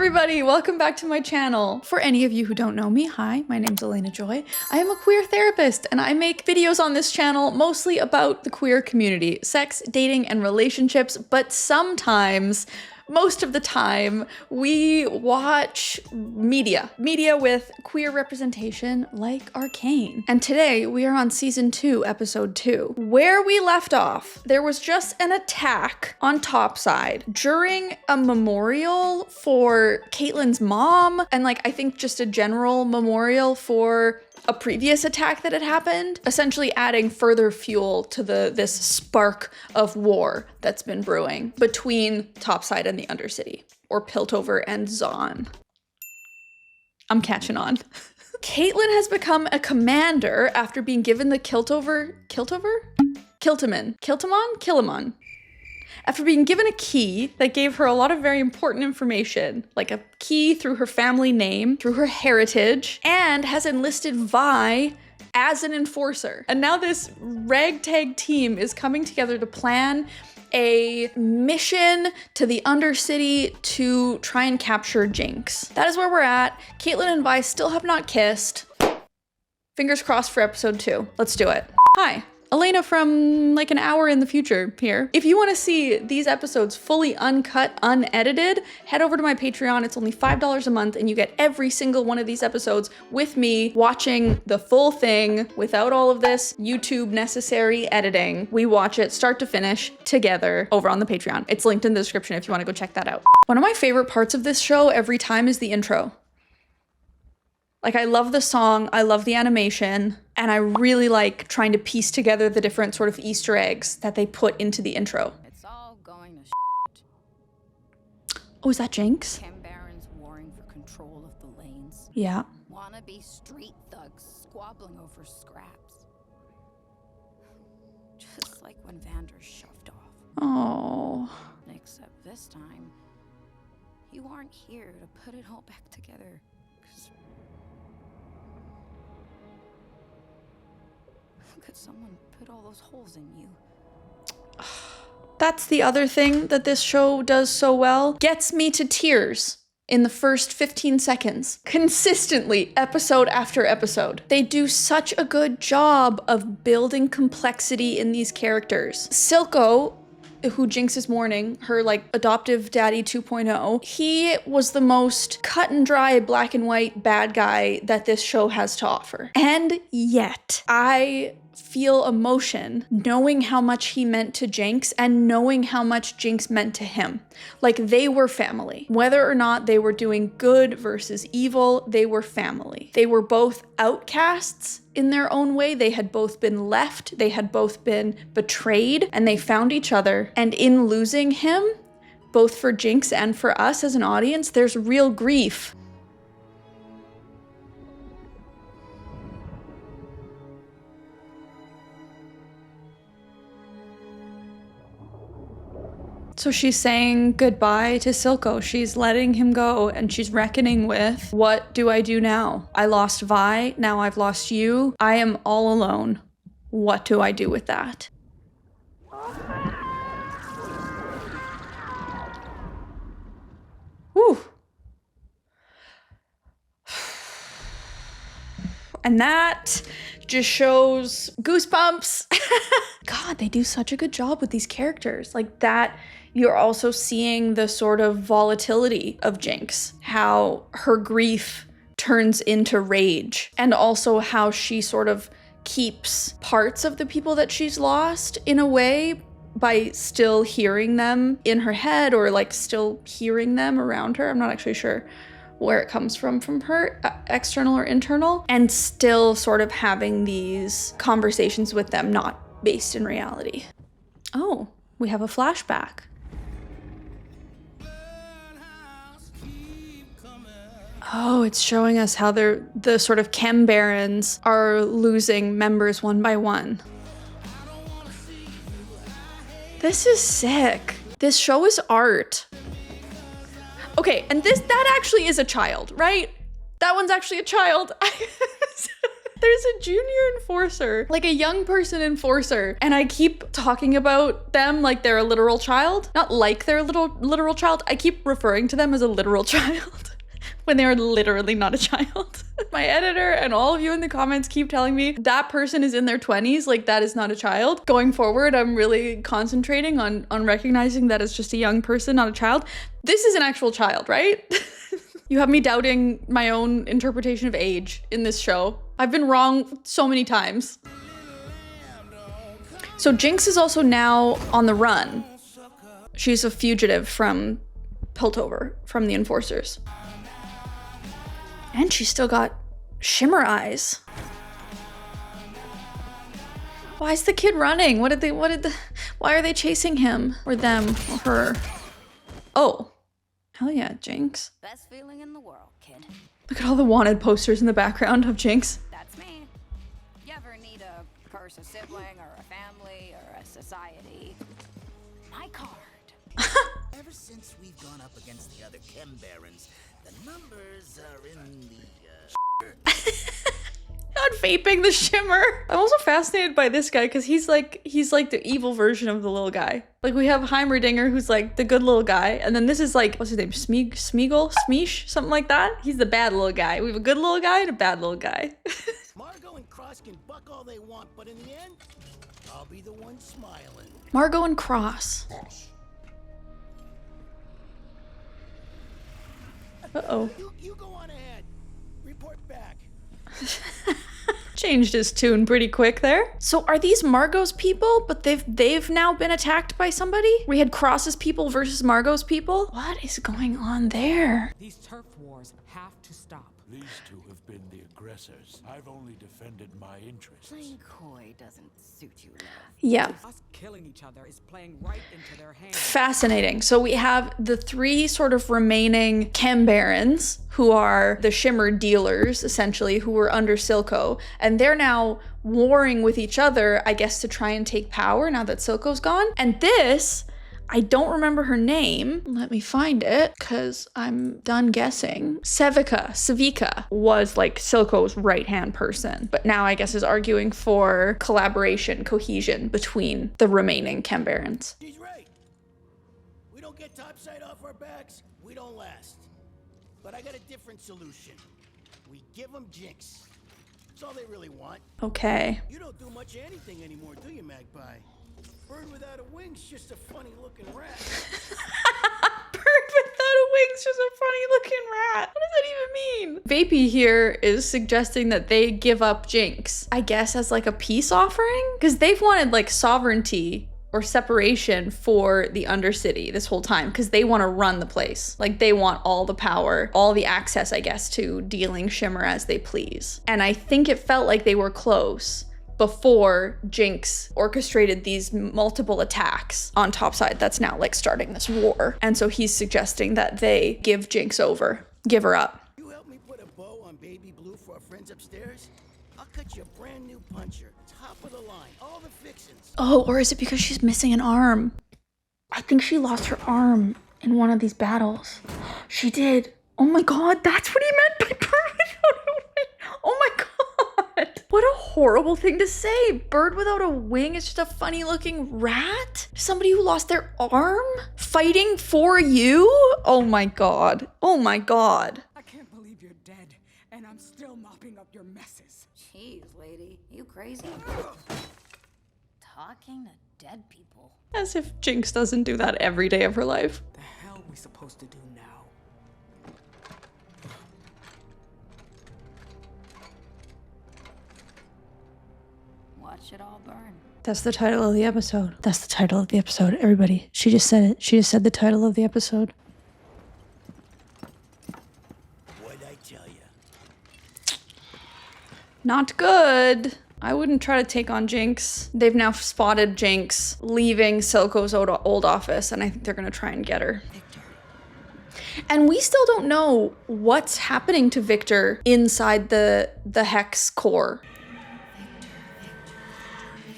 everybody, welcome back to my channel. For any of you who don't know me, hi, my name's Elena Joy. I am a queer therapist and I make videos on this channel mostly about the queer community, sex, dating, and relationships, but sometimes, most of the time, we watch media with queer representation like Arcane. And today we are on season 2, episode 2. Where we left off, there was just an attack on Topside during a memorial for Caitlyn's mom, and I think just a general memorial for a previous attack that had happened, essentially adding further fuel to this spark of war that's been brewing between Topside and the Undercity, or Piltover and Zon. I'm catching on. Caitlyn has become a commander after being given the Kiltimon? After being given a key that gave her a lot of very important information, like a key through her family name, through her heritage, and has enlisted Vi as an enforcer. And now this ragtag team is coming together to plan a mission to the Undercity to try and capture Jinx. That is where we're at. Caitlyn and Vi still have not kissed. Fingers crossed for episode 2. Let's do it. Hi. Elena from an hour in the future here. If you want to see these episodes fully uncut, unedited, head over to my Patreon. It's only $5 a month and you get every single one of these episodes with me watching the full thing without all of this YouTube necessary editing. We watch it start to finish together over on the Patreon. It's linked in the description if you want to go check that out. One of my favorite parts of this show every time is the intro. I love the song, I love the animation, and I really like trying to piece together the different sort of Easter eggs that they put into the intro. It's all going to shit. Oh, is that Jinx? Chem-baron's warring for control of the lanes. Yeah. Wannabe street thugs squabbling over scraps. Just like when Vander shoved off. Oh. Except this time, you aren't here to put it all back together. Could someone put all those holes in you? That's the other thing that this show does so well. Gets me to tears in the first 15 seconds. Consistently, episode after episode. They do such a good job of building complexity in these characters. Silco, who Jinx is mourning, her adoptive daddy 2.0, he was the most cut and dry, black and white bad guy that this show has to offer. And yet, I feel emotion knowing how much he meant to Jinx and knowing how much Jinx meant to him. They were family. Whether or not they were doing good versus evil, they were family. They were both outcasts in their own way. They had both been left, they had both been betrayed, and they found each other. And in losing him, both for Jinx and for us as an audience, there's real grief. So she's saying goodbye to Silco. She's letting him go and she's reckoning with, what do I do now? I lost Vi, now I've lost you. I am all alone. What do I do with that? Whew. And that just shows goosebumps. God, they do such a good job with these characters. That you're also seeing the sort of volatility of Jinx, how her grief turns into rage, and also how she sort of keeps parts of the people that she's lost in a way by still hearing them in her head, or still hearing them around her. I'm not actually sure where it comes from her, external or internal, and still sort of having these conversations with them, not based in reality. Oh, we have a flashback. Oh, it's showing us how the sort of Chem-barons are losing members one by one. This is sick. This show is art. Okay, and that actually is a child, right? That one's actually a child. There's a junior enforcer, like a young person enforcer, and I keep talking about them like they're a literal child. Not like they're a literal child. I keep referring to them as a literal child when they are literally not a child. My editor and all of you in the comments keep telling me that person is in their 20s, like that is not a child. Going forward, I'm really concentrating on recognizing that it's just a young person, not a child. This is an actual child, right? You have me doubting my own interpretation of age in this show. I've been wrong so many times. So Jinx is also now on the run. She's a fugitive from Piltover, from the enforcers. And she's still got shimmer eyes. Why is the kid running? Why are they chasing him? Or them, or her? Oh, hell yeah, Jinx. Best feeling in the world, kid. Look at all the wanted posters in the background of Jinx. That's me. You ever need a curse a sibling or a family or a society? My card. Ever since we've gone up against the other Chem-barons, the numbers are in the Not vaping the shimmer. I'm also fascinated by this guy because he's like the evil version of the little guy. Like we have Heimerdinger, who's like the good little guy, and then this is like, what's his name? Smeesh, something like that. He's the bad little guy. We have a good little guy and a bad little guy. Margot and Cross can buck all they want, but in the end, I'll be the one smiling. Margot and Cross. Uh-oh. You go on ahead. Report back. Changed his tune pretty quick there. So are these Margot's people, but they've now been attacked by somebody? We had Cross's people versus Margot's people? What is going on there? These turf wars have to stop. These two have been the aggressors. I've only defended my interests. Playing coy doesn't suit you, love. Yeah. Us killing each other is playing right into their hands. Fascinating. So we have the three sort of remaining Chem-barons, who are the shimmer dealers, essentially, who were under Silco, and they're now warring with each other, I guess, to try and take power now that Silco's gone. And this, I don't remember her name. Let me find it, because I'm done guessing. Sevika was like Silco's right-hand person, but now I guess is arguing for collaboration, cohesion between the remaining Chem-barons. She's right. We don't get topside off our backs, we don't last. But I got a different solution. We give them Jinx. That's all they really want. Okay. You don't do much of anything anymore, do you, Magpie? Bird without a wing's just a funny-looking rat. Bird without a wing's just a funny-looking rat. What does that even mean? Vapey here is suggesting that they give up Jinx, I guess, as like a peace offering? Because they've wanted like sovereignty or separation for the Undercity this whole time, because they want to run the place. Like they want all the power, all the access, I guess, to dealing shimmer as they please. And I think it felt like they were close before Jinx orchestrated these multiple attacks on Topside that's now like starting this war. And so he's suggesting that they give Jinx over, give her up. You help me put a bow on Baby Blue for our friends upstairs? I'll cut you a brand new puncher, top of the line, all the fixins. Oh, or is it because she's missing an arm? I think she lost her arm in one of these battles. She did. Oh my god, that's what he meant by bird without a wing. Oh my god. What a horrible thing to say. Bird without a wing is just a funny looking rat? Somebody who lost their arm? Fighting for you? Oh my god. Oh my god. I can't believe you're dead, and I'm still mopping up your messes. Jeez, lady, you crazy? Talking to dead people. As if Jinx doesn't do that every day of her life. The hell are we supposed to do now? Watch it all burn. That's the title of the episode. That's the title of the episode. Everybody, she just said it. She just said the title of the episode. What'd I tell you? Not good. I wouldn't try to take on Jinx. They've now spotted Jinx leaving Silco's old office, and I think they're gonna try and get her. Victor. And we still don't know what's happening to Victor inside the Hex core.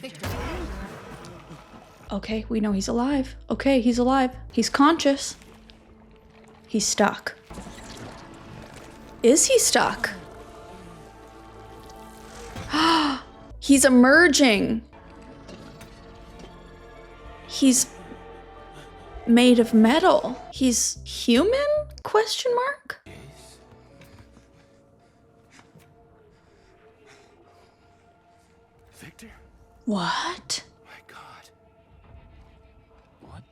Victor. Okay, we know he's alive. Okay, he's alive. He's conscious. He's stuck. Is he stuck? He's emerging. He's made of metal. He's human? Question mark? Victor? What? My God. What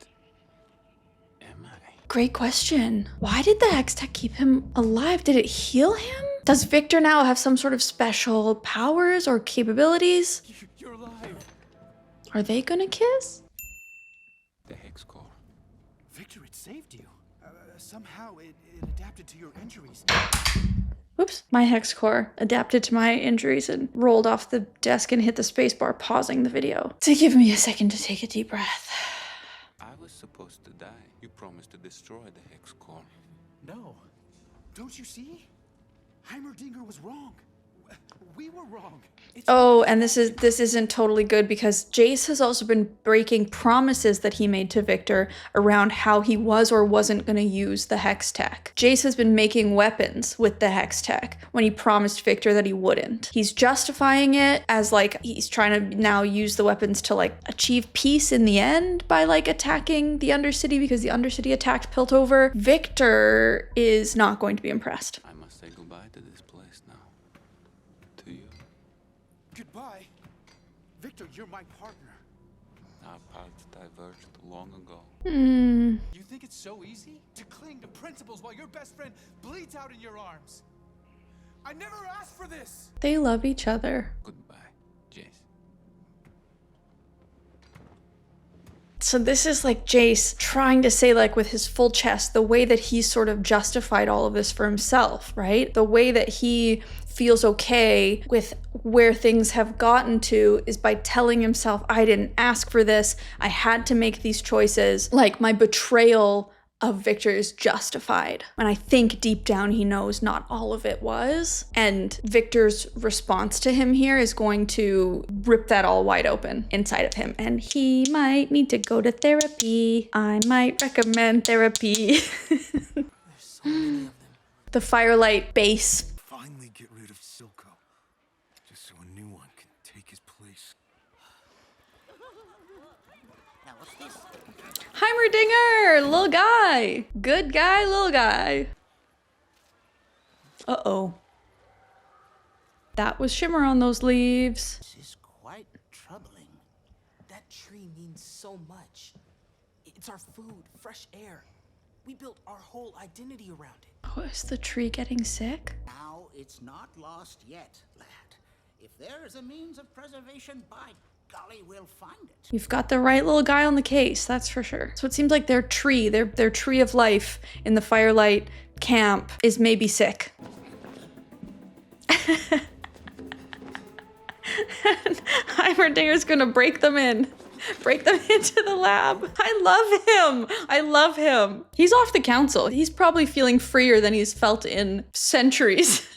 am I? Great question. Why did the Hex Tech keep him alive? Did it heal him? Does Victor now have some sort of special powers or capabilities? You're alive. Are they gonna kiss? The Hex Core. Victor, it saved you. Somehow it adapted to your injuries. Oops, my Hex Core adapted to my injuries and rolled off the desk and hit the spacebar, pausing the video to give me a second to take a deep breath. I was supposed to die. You promised to destroy the Hex Core. No. Don't you see? Heimerdinger was wrong. We were wrong. Oh, and this isn't totally good because Jace has also been breaking promises that he made to Victor around how he was or wasn't going to use the Hex Tech. Jace has been making weapons with the Hex Tech when he promised Victor that he wouldn't. He's justifying it as like he's trying to now use the weapons to like achieve peace in the end by like attacking the Undercity because the Undercity attacked Piltover. Victor is not going to be impressed. I must say goodbye to this place now. To you. Goodbye. Victor, you're my partner. Our paths diverged long ago. You think it's so easy to cling to principles while your best friend bleeds out in your arms? I never asked for this! They love each other. Goodbye, Jace. So this is like Jace trying to say like with his full chest the way that he's sort of justified all of this for himself, right? The way that he feels okay with where things have gotten to is by telling himself, I didn't ask for this. I had to make these choices. Like my betrayal of Victor is justified. And I think deep down he knows not all of it was. And Victor's response to him here is going to rip that all wide open inside of him. And he might need to go to therapy. I might recommend therapy. There's so many of them. The Firelight base. Finally get rid of Silco, just so a new one can take his place. Now what's this? Heimerdinger! Little guy. Good guy, little guy. Uh-oh. That was shimmer on those leaves. This is quite troubling. That tree means so much. It's our food, fresh air. We built our whole identity around it. Oh, is the tree getting sick? Now it's not lost yet, lad. If there is a means of preservation, by golly, we'll find it. You've got the right little guy on the case, that's for sure. So it seems like their tree, their tree of life in the Firelight camp is maybe sick. Heimerdinger's gonna break them into the lab. I love him. I love him. He's off the council. He's probably feeling freer than he's felt in centuries.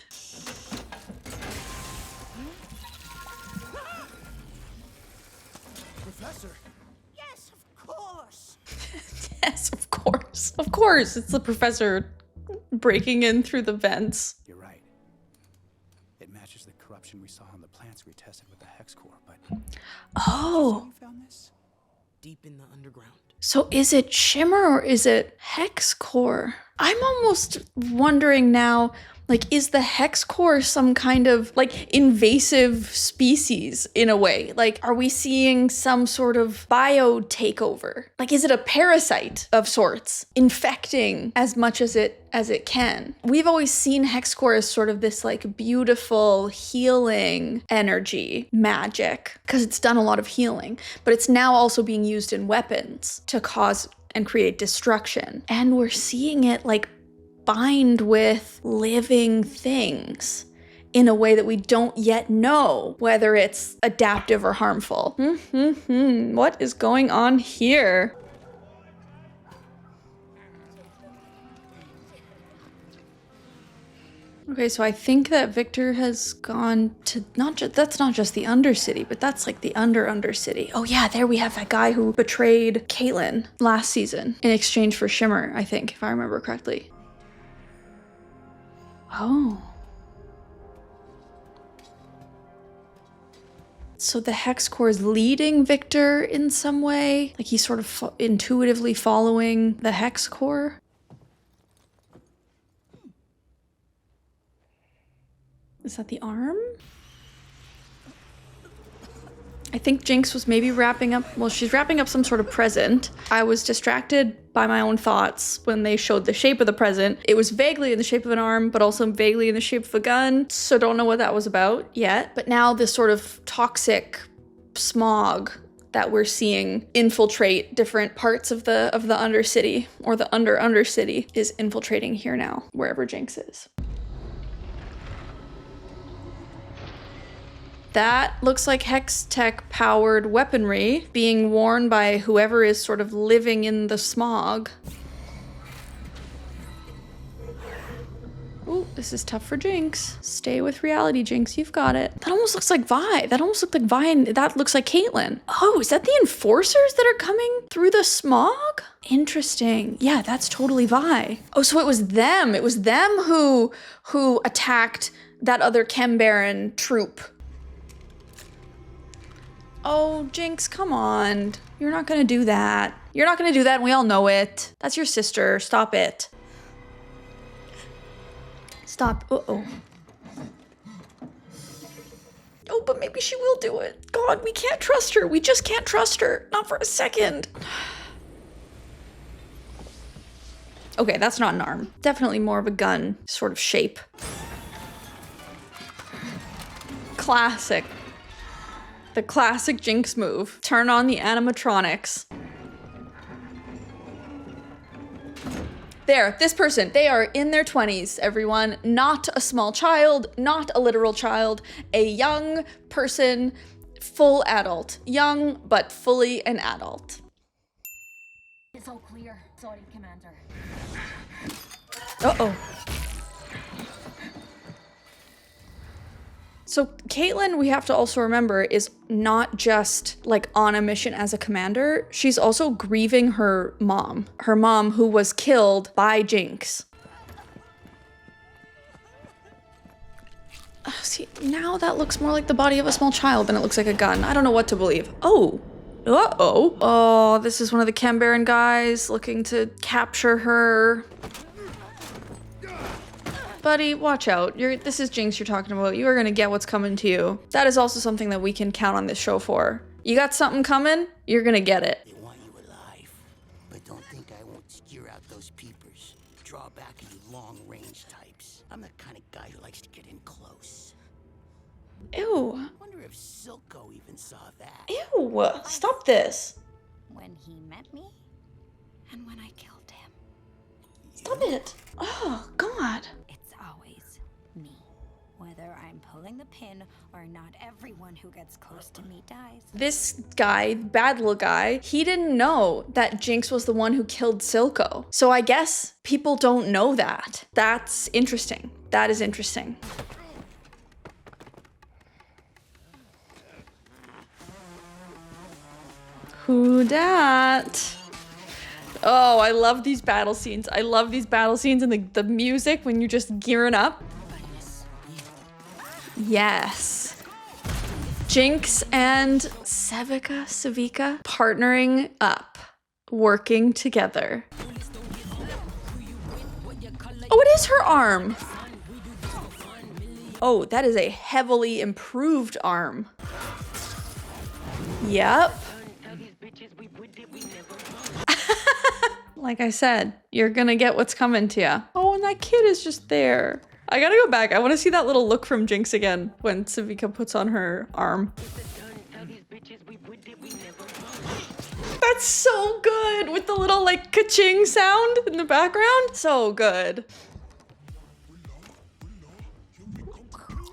Professor! Yes, of course! Yes, of course. Of course, it's the professor breaking in through the vents. You're right. It matches the corruption we saw on the plants we tested with the Hex Core, but Oh. you found this? Deep in the underground. So is it Shimmer or is it Hex Core? I'm almost wondering now, like, is the Hex Core some kind of, like, invasive species in a way? Like, are we seeing some sort of bio takeover? Like, is it a parasite of sorts, infecting as much as it can? We've always seen Hex Core as sort of this, like, beautiful healing energy, magic, because it's done a lot of healing, but it's now also being used in weapons to cause and create destruction. And we're seeing it, like, bind with living things in a way that we don't yet know whether it's adaptive or harmful. What is going on here? Okay, so I think that Victor has gone to that's not just the Undercity, but that's like the Undercity. Oh yeah, there we have that guy who betrayed Caitlyn last season in exchange for Shimmer, I think, if I remember correctly. Oh. So the hex core is leading Victor in some way? Like he's sort of intuitively following the hex core? Is that the arm? I think Jinx was maybe wrapping up, well, she's wrapping up some sort of present. I was distracted by my own thoughts when they showed the shape of the present. It was vaguely in the shape of an arm, but also vaguely in the shape of a gun. So don't know what that was about yet. But now this sort of toxic smog that we're seeing infiltrate different parts of the Undercity, or the Undercity is infiltrating here now, wherever Jinx is. That looks like hex tech powered weaponry being worn by whoever is sort of living in the smog. Ooh, this is tough for Jinx. Stay with reality, Jinx, you've got it. That almost looks like Vi. That almost looked like Vi, and that looks like Caitlyn. Oh, is that the enforcers that are coming through the smog? Interesting. Yeah, that's totally Vi. Oh, so it was them. It was them who attacked that other Chem-baron troop. Oh, Jinx, come on. You're not gonna do that. You're not gonna do that, and we all know it. That's your sister. Stop it. Stop. Uh-oh. Oh, but maybe she will do it. God, we can't trust her. We just can't trust her. Not for a second. Okay, that's not an arm. Definitely more of a gun sort of shape. Classic. The classic Jinx move. Turn on the animatronics. There, this person, they are in their 20s, everyone. Not a small child, not a literal child, a young person, full adult. Young, but fully an adult. It's all clear. Sorry, Commander. Uh-oh. So Caitlyn, we have to also remember, is not just like on a mission as a commander. She's also grieving her mom who was killed by Jinx. See, now that looks more like the body of a small child than it looks like a gun. I don't know what to believe. Oh, uh-oh. Oh, this is one of the Chem-baron guys looking to capture her. Buddy, watch out. This is Jinx you're talking about. You are gonna get what's coming to you. That is also something that we can count on this show for. You got something coming, you're gonna get it. They want you alive, but don't think I won't steer out those peepers. Draw back at you long-range types. I'm the kind of guy who likes to get in close. Ew. Wonder if Silco even saw that. Ew. Stop this. When he met me, and when I killed him. Stop it. Oh, God. It's always me. Whether I'm pulling the pin or not, everyone who gets close to me dies. This guy, bad little guy, he didn't know that Jinx was the one who killed Silco. So I guess people don't know that. That's interesting. That is interesting. Who dat? Oh, I love these battle scenes. I love these battle scenes and the music when you're just gearing up. Yes. Jinx and Sevika partnering up, working together. Oh, it is her arm. Oh, that is a heavily improved arm. Yep. Like I said, you're gonna get what's coming to you. Oh, and that kid is just there. I gotta go back. I want to see that little look from Jinx again when Sevika puts on her arm. That's so good with the little like ka-ching sound in the background. So good.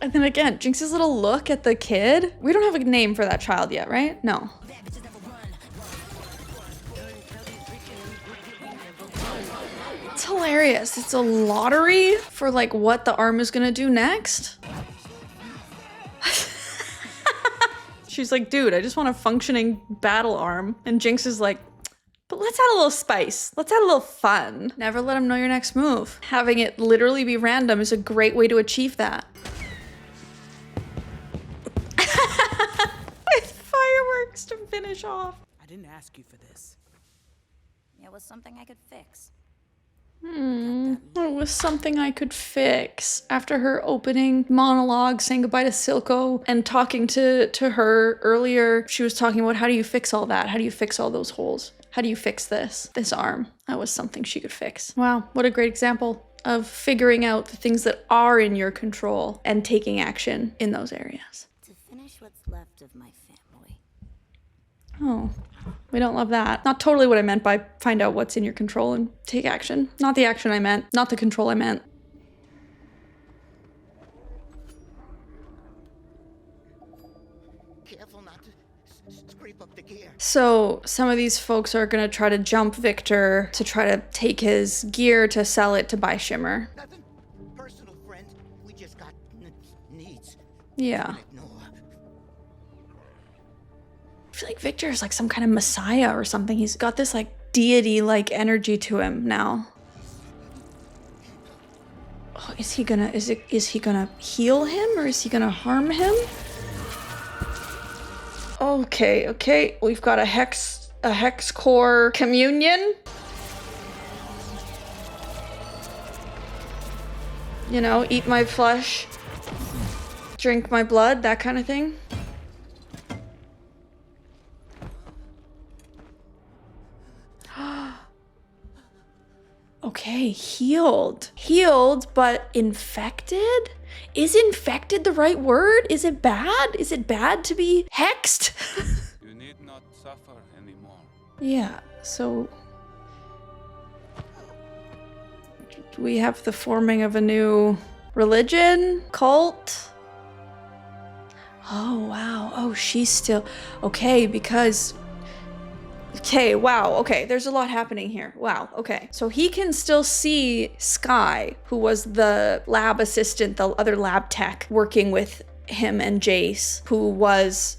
And then again, Jinx's little look at the kid. We don't have a name for that child yet, right? No. It's hilarious. It's a lottery for like what the arm is gonna do next. She's like, dude, I just want a functioning battle arm. And Jinx is like, but let's add a little spice. Let's add a little fun. Never let them know your next move. Having it literally be random is a great way to achieve that. Hex to finish off. I didn't ask you for this. It was something I could fix. It was something I could fix. After her opening monologue, saying goodbye to Silco and talking to her earlier, she was talking about how do you fix all that? How do you fix all those holes? How do you fix this arm? That was something she could fix. Wow, what a great example of figuring out the things that are in your control and taking action in those areas. To finish what's left of my family. Oh, we don't love that. Not totally what I meant by find out what's in your control and take action. Not the action I meant, not the control I meant. Careful not to scrape up the gear. So some of these folks are gonna try to jump Victor to try to take his gear to sell it to buy Shimmer. Nothing personal, friend. We just got needs. Yeah. Ignore. I feel like Victor is like some kind of messiah or something. He's got this like deity-like energy to him now. Oh, is he gonna heal him or is he gonna harm him? Okay, we've got a hex core communion. You know, eat my flesh, drink my blood, that kind of thing. Okay, healed. Healed, but infected? Is infected the right word? Is it bad? Is it bad to be hexed? You need not suffer anymore. Yeah, so we have the forming of a new religion, cult. Oh, wow. Oh, she's still okay because okay, wow, okay, there's a lot happening here. Wow, okay. So he can still see Sky, who was the lab assistant, the other lab tech working with him and Jace, who was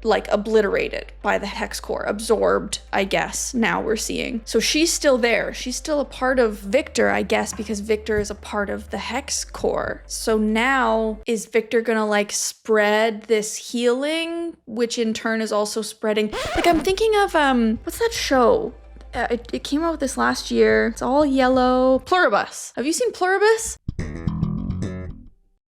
like obliterated by the hex core, absorbed, I guess, now we're seeing. So she's still there. She's still a part of Victor, I guess, because Victor is a part of the hex core. So now is Victor gonna like spread this healing, which in turn is also spreading, like I'm thinking of, what's that show? It came out this last year. It's all yellow. Pluribus. Have you seen Pluribus?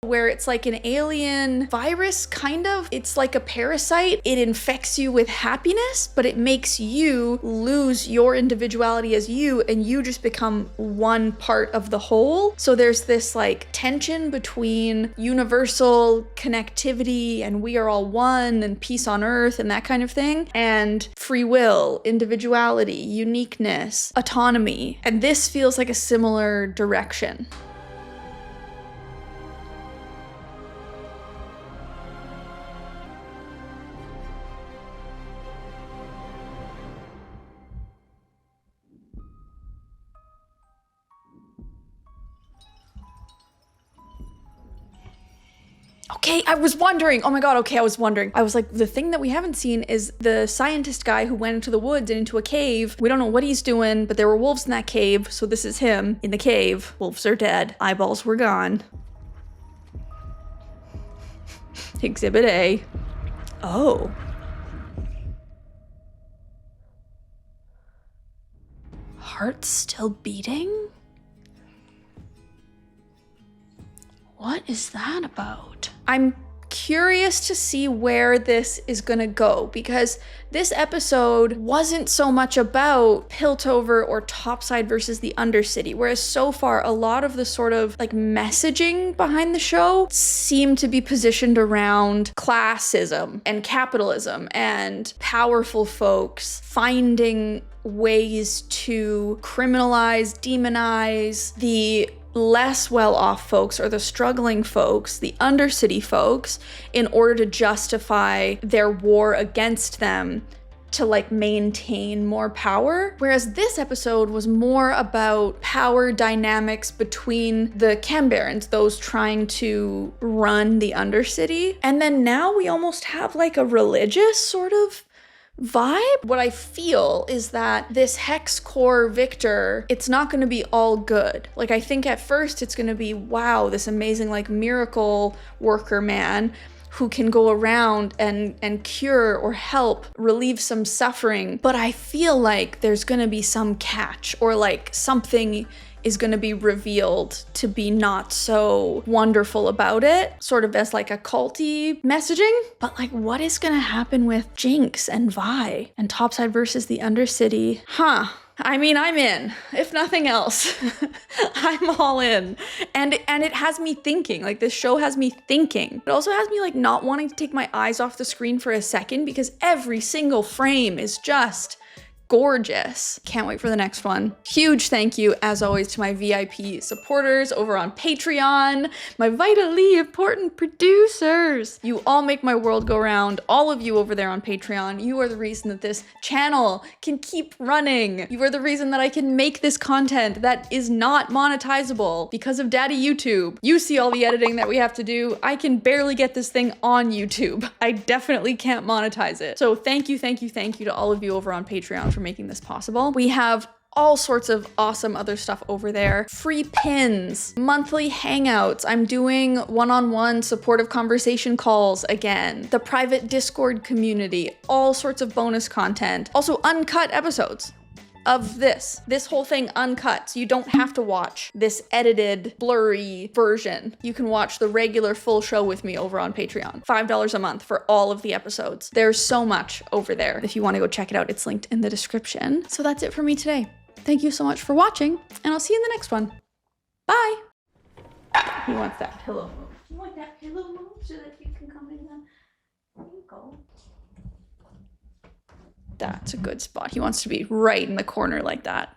Where it's like an alien virus, kind of. It's like a parasite. It infects you with happiness, but it makes you lose your individuality as you, and you just become one part of the whole. So there's this like tension between universal connectivity and we are all one and peace on earth and that kind of thing, and free will, individuality, uniqueness, autonomy. And this feels like a similar direction. Okay, I was wondering. Oh my god, okay, I was wondering. I was like, the thing that we haven't seen is the scientist guy who went into the woods and into a cave. We don't know what he's doing, but there were wolves in that cave, so this is him in the cave. Wolves are dead. Eyeballs were gone. Exhibit A. Oh. Heart still beating? What is that about? I'm curious to see where this is gonna go, because this episode wasn't so much about Piltover or Topside versus the Undercity, whereas so far a lot of the sort of like messaging behind the show seemed to be positioned around classism and capitalism and powerful folks finding ways to criminalize, demonize the less well-off folks or the struggling folks, the Undercity folks, in order to justify their war against them to like maintain more power. Whereas this episode was more about power dynamics between the Chem-barons, those trying to run the Undercity. And then now we almost have like a religious sort of vibe. What I feel is that this hex core Victor, it's not going to be all good. Like I think at first it's going to be, wow, this amazing like miracle worker man. who can go around and cure or help relieve some suffering, but I feel like there's gonna be some catch, or like something is gonna be revealed to be not so wonderful about it, sort of as like a culty messaging. But like, what is gonna happen with Jinx and Vi and Topside versus the Undercity? Huh. I mean, I'm in, if nothing else. I'm all in. And it has me thinking, like this show has me thinking. It also has me like not wanting to take my eyes off the screen for a second because every single frame is just gorgeous. Can't wait for the next one. Huge thank you, as always, to my VIP supporters over on Patreon, my vitally important producers. You all make my world go round. All of you over there on Patreon, you are the reason that this channel can keep running. You are the reason that I can make this content that is not monetizable because of Daddy YouTube. You see all the editing that we have to do. I can barely get this thing on YouTube. I definitely can't monetize it. So thank you to all of you over on Patreon for making this possible. We have all sorts of awesome other stuff over there. Free pins, monthly hangouts. I'm doing one-on-one supportive conversation calls again. The private Discord community, all sorts of bonus content. Also uncut episodes of this whole thing uncut, so you don't have to watch this edited blurry version. You can watch the regular full show with me over on Patreon. $5 a month for all of the episodes. There's so much over there. If you want to go check it out, it's linked in the description. So that's it for me today. Thank you so much for watching, and I'll see you in the next one. Bye. He wants that pillow move. You want that pillow move so that you can come in there? There you go. That's a good spot. He wants to be right in the corner like that.